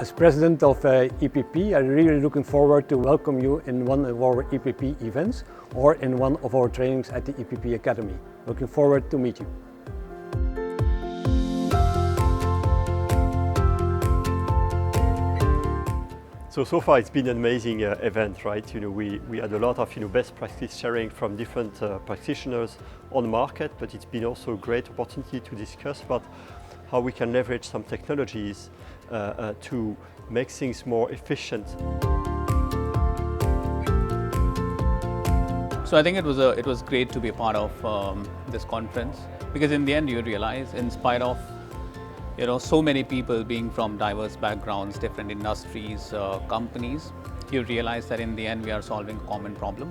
As president of EPP, I'm really looking forward to welcome you in one of our EPP events or in one of our trainings at the EPP Academy. Looking forward to meet you. So far it's been an amazing event, right? We had a lot of best practice sharing from different practitioners on the market, but it's been also a great opportunity to discuss about how we can leverage some technologies to make things more efficient. So I think it was great to be a part of this conference, because in the end you realize, in spite of so many people being from diverse backgrounds, different industries, companies, you realize that in the end we are solving a common problem.